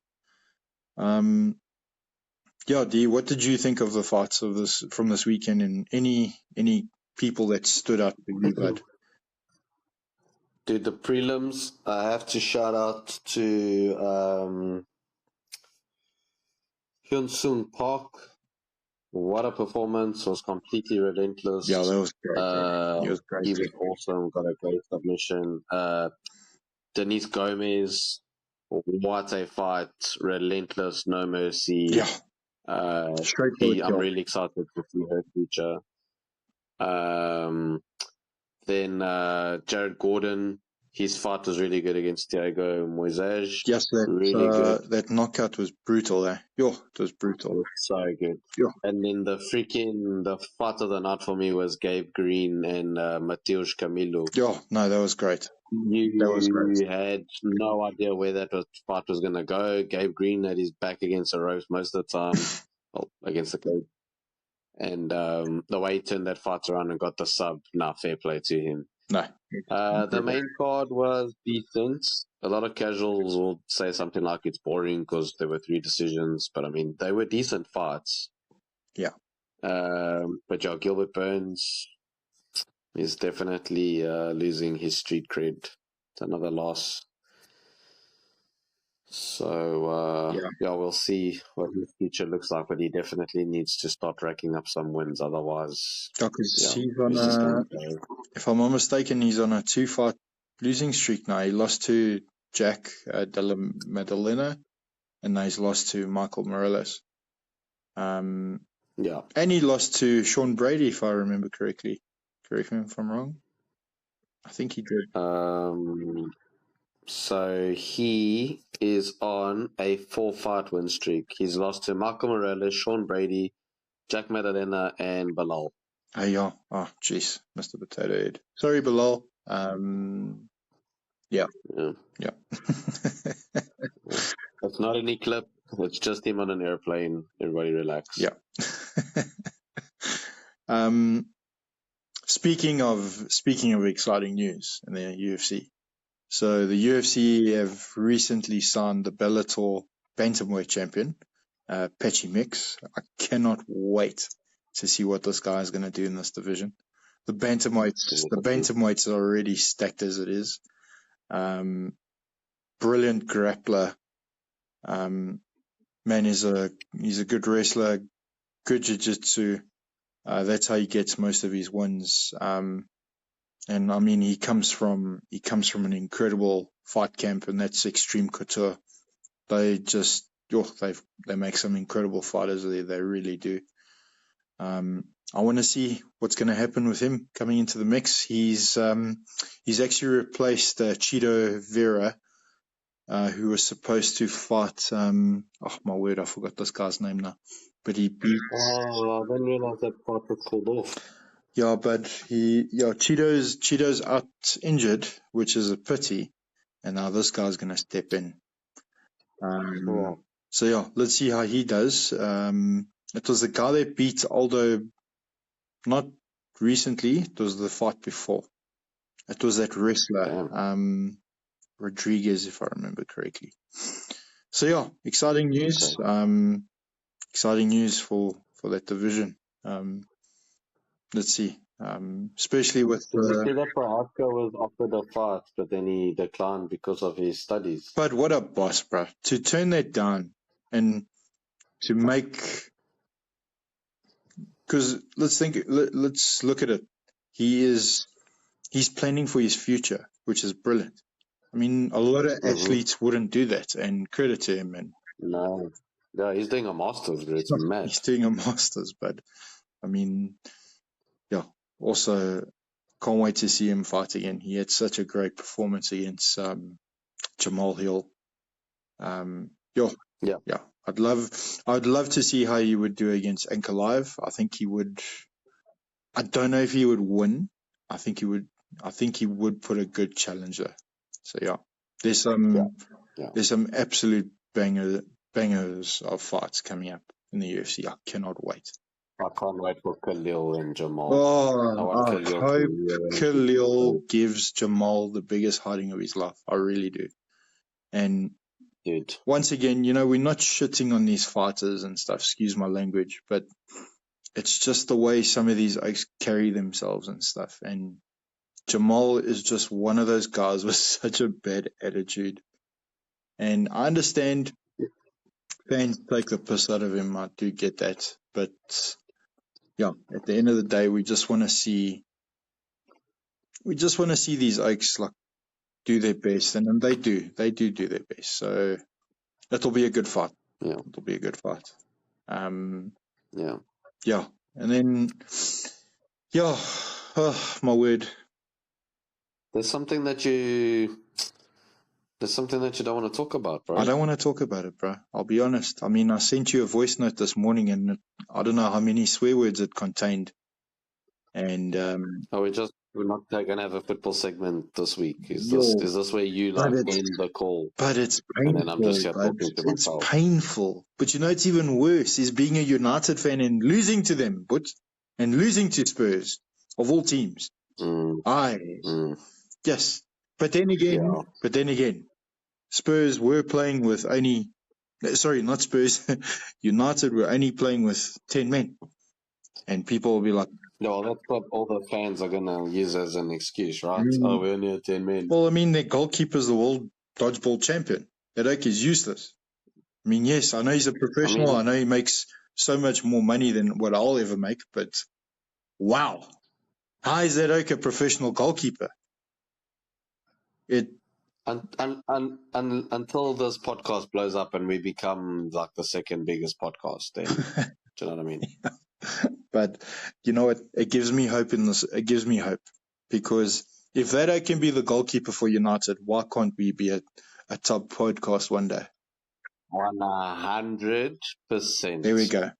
A: Yeah, Dee, what did you think of the fights from this weekend, and any people that stood out for you, bud?
B: Dude, the prelims, I have to shout out to Hyun Sung Park. What a performance. Was completely relentless.
A: Yeah, that was great. He was great.
B: He was awesome. Got a great submission. Denise Gomez, what a fight. Relentless, no mercy.
A: Yeah.
B: I'm really excited to see her future. Then Jared Gordon, his fight was really good against Thiago Moises.
A: Yes,
B: really good.
A: That knockout was brutal, eh? Yo, it was brutal.
B: It was so good.
A: Yeah.
B: And then the fight of the night for me was Gabe Green and Mateusz Camilo.
A: Yeah, no, that was great.
B: You had no idea where that fight was going to go. Gabe Green had his back against the ropes most of the time, well, against the cage. And the way he turned that fight around and got the sub, fair play to him.
A: No.
B: The main card was decent. A lot of casuals will say something like it's boring because there were 3 decisions, but I mean, they were decent fights.
A: Yeah.
B: But yeah, Gilbert Burns is definitely losing his street cred. It's another loss. So, we'll see what his future looks like, but he definitely needs to start racking up some wins. Otherwise,
A: because he's on if I'm not mistaken, he's on a 2-fight losing streak now. He lost to Jack Della Maddalena, and now he's lost to Michael Morales. And he lost to Sean Brady, if I remember correctly. Correct me if I'm wrong. I think he did.
B: So he is on a 4-fight win streak. He's lost to Michael Morales, Sean Brady, Jack Maddalena, and Bilal.
A: Oh, yeah. Oh, jeez. Mr. Potato Head. Sorry, Bilal. Yeah.
B: It's not any clip. It's just him on an airplane. Everybody relax.
A: Yeah. Speaking of exciting news in the UFC. So the UFC have recently signed the Bellator bantamweight champion, Patchy Mix. I cannot wait to see what this guy is going to do in this division. The bantamweights are already stacked as it is. Brilliant grappler. Man, he's a good wrestler, good jiu-jitsu. That's how he gets most of his wins. And I mean, he comes from an incredible fight camp, and that's Extreme Couture. They just, they make some incredible fighters. They really do. I want to see what's going to happen with him coming into the mix. He's actually replaced Cheeto Vera, who was supposed to fight. Oh my word, I forgot this guy's name now. But he beat.
B: Oh, I didn't realize that fight was called off.
A: Yeah, but Cheeto's out injured, which is a pity, and now this guy's going to step in. So yeah, let's see how he does. It was the guy that beat Aldo, not recently. It was the fight before. It was that wrestler, Rodriguez, if I remember correctly. So yeah, exciting news.
B: Okay.
A: Exciting news for that division. Let's see. Especially with.
B: Did you see that Prohaska was offered a fight, but then he declined because of his studies?
A: But what a boss, bro! To turn that down and to make. Because let's look at it. He's planning for his future, which is brilliant. I mean, a lot of athletes wouldn't do that, and credit to him. And
B: No. Yeah, he's doing a master's, bro. It's mad.
A: he's doing a master's, but I mean, yeah. Also, can't wait to see him fight again. He had such a great performance against Jamal Hill. Yeah. I'd love to see how he would do against Ankalaev. I think he would. I don't know if he would win. I think he would put a good challenge there. So yeah, there's some absolute bangers of fights coming up in the UFC. I cannot wait.
B: I can't wait for Khalil and Jamal.
A: I hope Khalil gives Jamal the biggest hiding of his life. I really do. And
B: dude,
A: once again, we're not shitting on these fighters and stuff. Excuse my language, but it's just the way some of these oaks carry themselves and stuff. And Jamal is just one of those guys with such a bad attitude. And I understand fans take the piss out of him. I do get that. But yeah, at the end of the day, we just want to see these oaks like do their best, and they do their best. So it'll be a good fight.
B: Yeah,
A: it'll be a good fight.
B: Yeah,
A: and then my word.
B: There's something that you don't want to talk about, bro.
A: I don't want to talk about it, bro. I'll be honest. I mean, I sent you a voice note this morning, and I don't know how many swear words it contained. And
B: we're not going to have a football segment this week. Is this where you end the call?
A: But it's painful. And then I'm just here talking to myself. It's painful. But it's even worse is being a United fan and losing to them, and losing to Spurs of all teams. Yes. But then again, Spurs were playing with only. Sorry, not Spurs. United were only playing with 10 men. And people will be like...
B: No, that's what all the fans are going to use as an excuse, right? Oh, we only have 10 men.
A: Well, I mean, their goalkeeper's the world dodgeball champion. That oak is useless. I mean, yes, I know he's a professional. I know he makes so much more money than what I'll ever make. But, wow. How is that oak a professional goalkeeper?
B: Until this podcast blows up and we become like the second biggest podcast, then do you know what I mean?
A: But you know what? It gives me hope in this. It gives me hope because if that can be the goalkeeper for United, why can't we be a top podcast one day?
B: 100%.
A: There we go.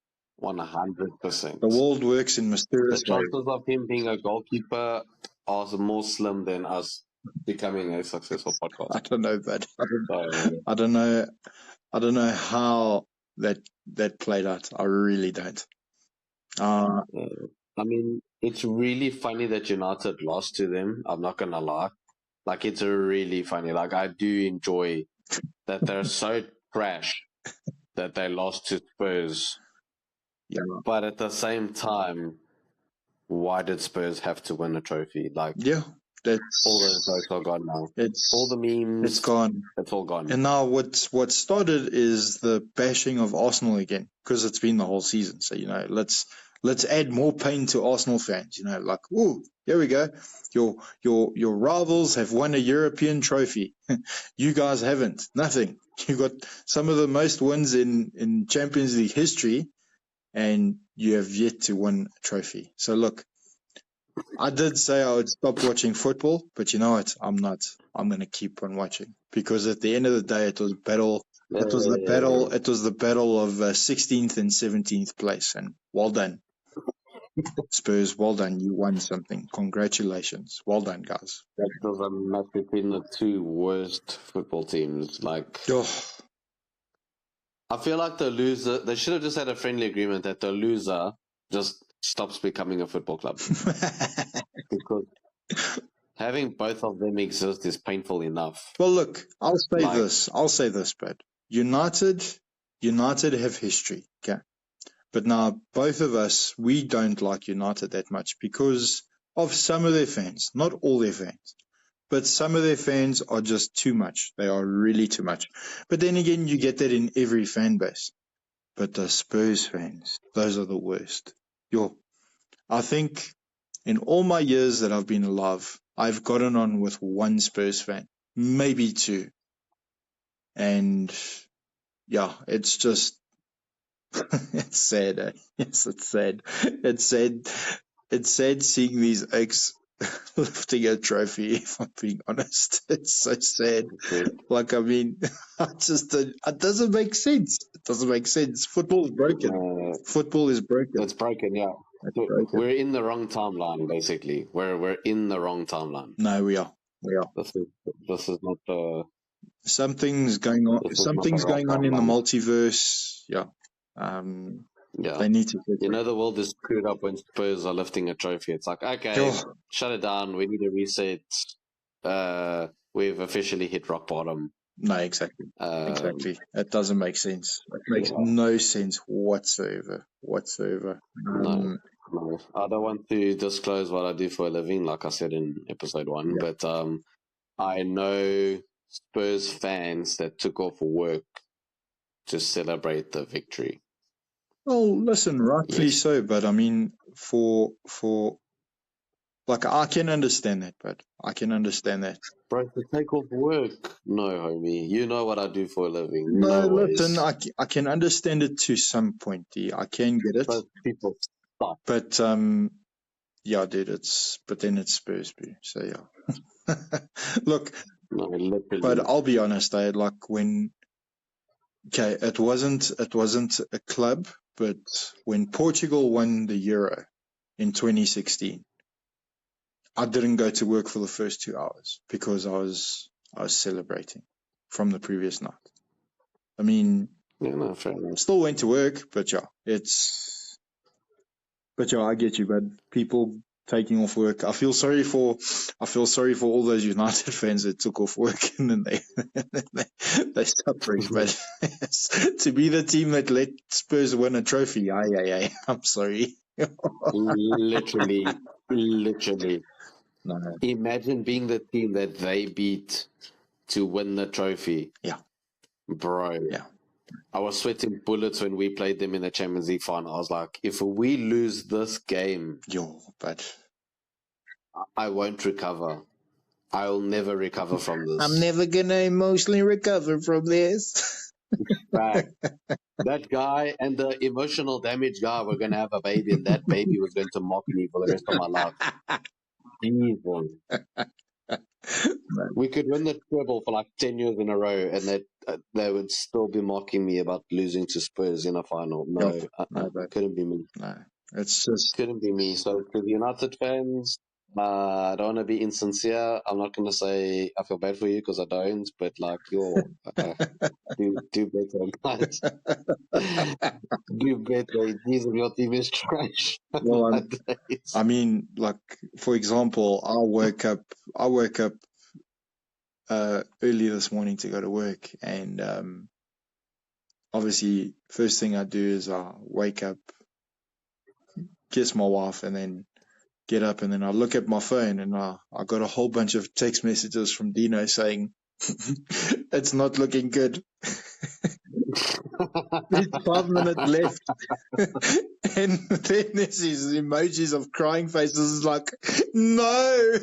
B: 100%.
A: The world works in mysterious ways.
B: The chances of him being a goalkeeper are more slim than us becoming a successful podcast.
A: I don't know, but I don't know how that played out. I really don't.
B: I mean, it's really funny that United lost to them. I'm not gonna lie. Like, it's really funny. Like, I do enjoy that they're so trash that they lost to Spurs.
A: Yeah.
B: But at the same time, why did Spurs have to win a trophy? Like, all those jokes are gone now. All the memes.
A: It's gone.
B: It's all gone.
A: And now what started is the bashing of Arsenal again, because it's been the whole season. So, let's add more pain to Arsenal fans. Like, ooh, here we go. Your rivals have won a European trophy. You guys haven't. Nothing. You got some of the most wins in Champions League history, and you have yet to win a trophy. So look, I did say I would stop watching football, but you know what? I'm not. I'm going to keep on watching because at the end of the day, it was battle. It was the battle. It was the battle of 16th and 17th place, and well done, Spurs. Well done. You won something. Congratulations. Well done, guys.
B: That was a match between the two worst football teams. Like, I feel like the loser, they should have just had a friendly agreement that the loser just stops becoming a football club. Because having both of them exist is painful enough.
A: Well, look, I'll say
B: Like-
A: this. I'll say this, but United have history, okay? But now both of us, we don't like United that much because of some of their fans, not all their fans, but some of their fans are just too much. They are really too much. But then again, you get that in every fan base. But the Spurs fans, those are the worst. I think in all my years that I've been alive, I've gotten on with one Spurs fan, maybe two. And yeah, it's just, it's sad. Yes, it's sad. It's sad. It's sad seeing these ex lifting a trophy, if I'm being honest. It's so sad. Like, I mean, it doesn't make sense. It doesn't make sense. Football is broken. Football is broken.
B: It's broken, yeah.
A: It's broken.
B: We're in the wrong timeline, basically. We're in the wrong timeline.
A: No, we are.
B: This is not the...
A: Something's going on. Something's going on in the multiverse. Yeah.
B: Yeah.
A: They need to.
B: The world is screwed up when Spurs are lifting a trophy. It's like, okay, shut it down. We need a reset. We've officially hit rock bottom.
A: No, exactly. Exactly. It doesn't make sense. It makes no sense whatsoever.
B: No. I don't want to disclose what I do for a living, like I said in episode 1, but I know Spurs fans that took off work to celebrate the victory.
A: Well, listen, rightfully so, but I mean, for like, I can understand that, but I can understand that.
B: Bro, to take off work? No, homie. You know what I do for a living.
A: No, listen, I can understand it to some point, D. I can get it.
B: But people suck.
A: But, yeah, dude, but then it's Spurs, so yeah. Look,
B: no,
A: but I'll be honest, it wasn't a club, but when Portugal won the Euro in 2016, I didn't go to work for the first 2 hours because I was celebrating from the previous night. I mean,
B: fair enough.
A: Still went to work, but yeah, I get you, but people taking off work. I feel sorry for all those United fans that took off work and then they suffering. But to be the team that let Spurs win a trophy, I'm sorry.
B: Literally.
A: No.
B: Imagine being the team that they beat to win the trophy.
A: Yeah.
B: Bro.
A: Yeah.
B: I was sweating bullets when we played them in the Champions League final. I was like, if we lose this game,
A: but
B: I won't recover. I'll never recover from this.
A: I'm never going to emotionally recover from this.
B: That guy and the emotional damage guy were going to have a baby, and that baby was going to mock me for the rest of my life. Evil. We could win the treble for like 10 years in a row, and they would still be mocking me about losing to Spurs in a final. No, it couldn't be me.
A: No, it's just
B: couldn't be me. So to the United fans, I don't want to be insincere. I'm not going to say I feel bad for you because I don't, but like do better, guys. Do better. These of your team is trash.
A: Well, I mean, like, for example, I woke up early this morning to go to work, and obviously first thing I do is I wake up, kiss my wife, and then get up, and then I look at my phone, and I got a whole bunch of text messages from Dino saying it's not looking good. There's 5 minutes left. And then there's these emojis of crying faces. It's like, no.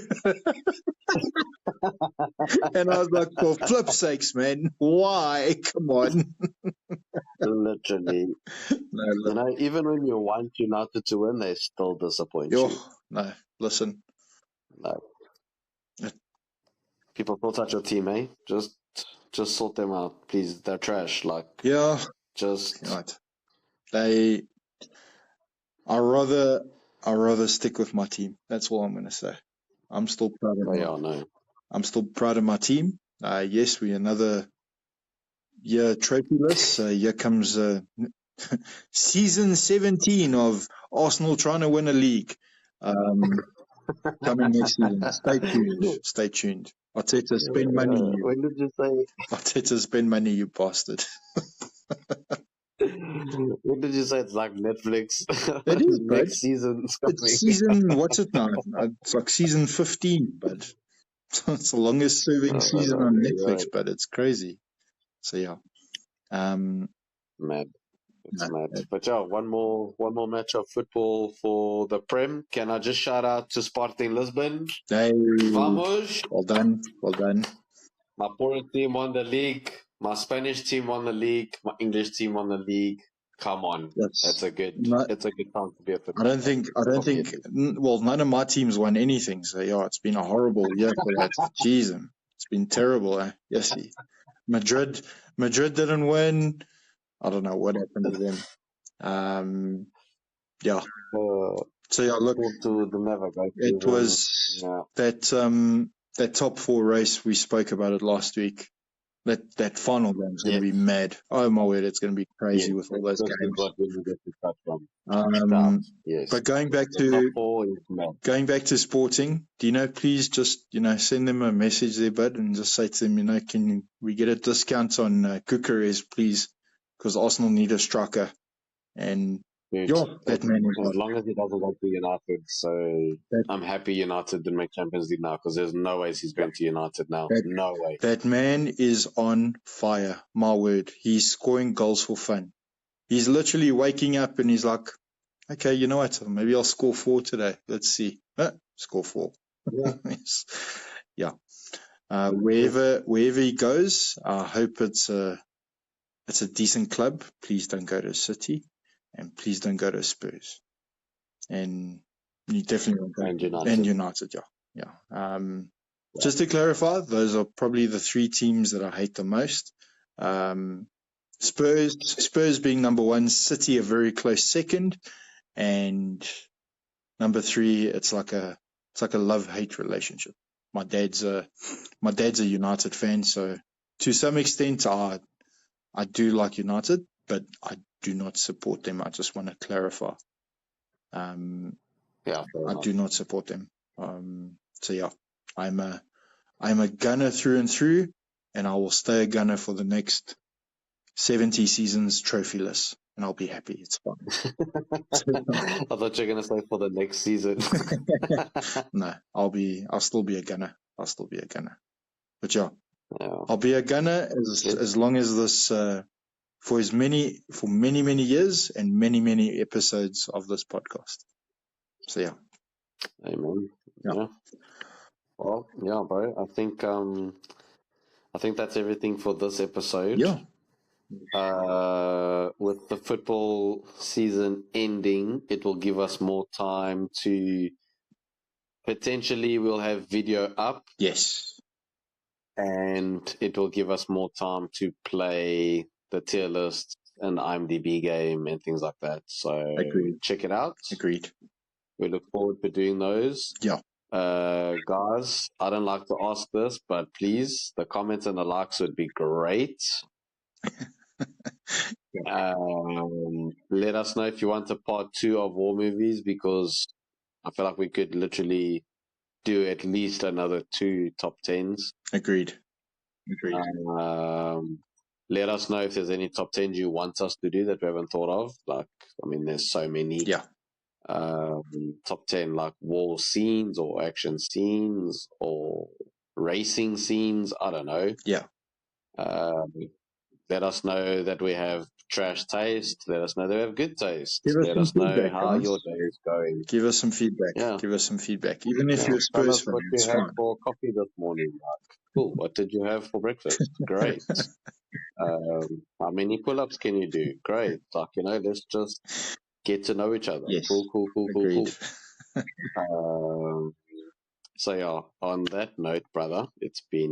A: And I was like, for flip's sakes, man, why? Come on.
B: Literally. No, even when you want United to win, they still disappoint you.
A: No, listen.
B: No. People still touch your team, eh? Just sort them out, please. They're trash. Like, just
A: right. I rather stick with my team. That's all I'm going to say. I'm still proud of
B: I'm still
A: proud of my team. Yes, we're another yeah, trophyless. Here comes season 17 of Arsenal trying to win a league. Coming next season. Stay tuned. Stay tuned. Arteta, spend money.
B: When did you say?
A: Arteta, spend money, you bastard.
B: When did you say it's like Netflix?
A: It is, bud.
B: Next season's
A: It's
B: coming.
A: season, what's it now? It's like season 15, bud. It's the longest serving season on Netflix, but it's crazy. So yeah.
B: Mad. It's mad. But yeah, one more match of football for the Prem. Can I just shout out to Sporting Lisbon?
A: Hey,
B: Vamos!
A: well done. Well done.
B: My Portuguese team won the league. My Spanish team won the league. My English team won the league. Come on, it's a good time to be a football.
A: I don't think. Well, none of my teams won anything. So yeah, it's been a horrible year for that. Jeez, it's been terrible. Yes, Madrid didn't win. I don't know what happened to them. Yeah. So yeah, look, it was that top four race. We spoke about it last week. That final game is going to be mad. Oh my word, it's going to be crazy with all those games.
B: What we get to touch from.
A: But going back to Sporting, do you know? Please just send them a message there, bud, and just say to them, can we get a discount on Kukeres, please? Because Arsenal need a striker, and that man is
B: as long as he doesn't go to United. So I'm happy United didn't make Champions League now, because there's no way he's going to United now. No way.
A: That man is on fire. My word, he's scoring goals for fun. He's literally waking up and he's like, okay, you know what? Maybe I'll score 4 today. Let's see. Score 4. Yeah. Wherever he goes, I hope it's a decent club. Please don't go to City, and please don't go to Spurs. And you definitely won't go and United. Yeah. Just to clarify, those are probably the 3 teams that I hate the most. Spurs being number 1, City a very close second, and number 3, it's like a love-hate relationship. My dad's a United fan, so to some extent I do like United, but I do not support them. I just want to clarify. I do not support them. So yeah, I'm a Gunner through and through, and I will stay a Gunner for the next 70 seasons trophyless, and I'll be happy. It's fine.
B: I thought you were going to say for the next season.
A: No, I'll still be a Gunner. But yeah, I'll be a Gunner as long as this, for many years and many episodes of this podcast. So yeah.
B: Amen. Yeah. Well, yeah, bro. I think that's everything for this episode.
A: Yeah.
B: With the football season ending, it will give us more time to potentially we'll have video up.
A: Yes.
B: And it will give us more time to play the tier list and IMDb game and things like that. So check it out.
A: Agreed.
B: We look forward to doing those.
A: Yeah.
B: Guys, I don't like to ask this, but please, the comments and the likes would be great. Let us know if you want a part 2 of War Movies, because I feel like we could literally do at least another 2 top 10s.
A: Agreed.
B: Let us know if there's any top 10s you want us to do that we haven't thought of. There's so many.
A: Yeah.
B: Top 10 like war scenes or action scenes or racing scenes. I don't know.
A: Yeah.
B: Let us know that we have trash taste. Let us know that we have good taste.
A: Let
B: us know how your day is going.
A: Give us some feedback.
B: Yeah.
A: Give us some feedback. Even if you're a Spurs fan,
B: it's fine. What you had for coffee this morning? Cool. What did you have for breakfast? Great. How many pull-ups can you do? Great. Let's just get to know each other.
A: Yes.
B: Cool. So yeah, on that note, brother, it's been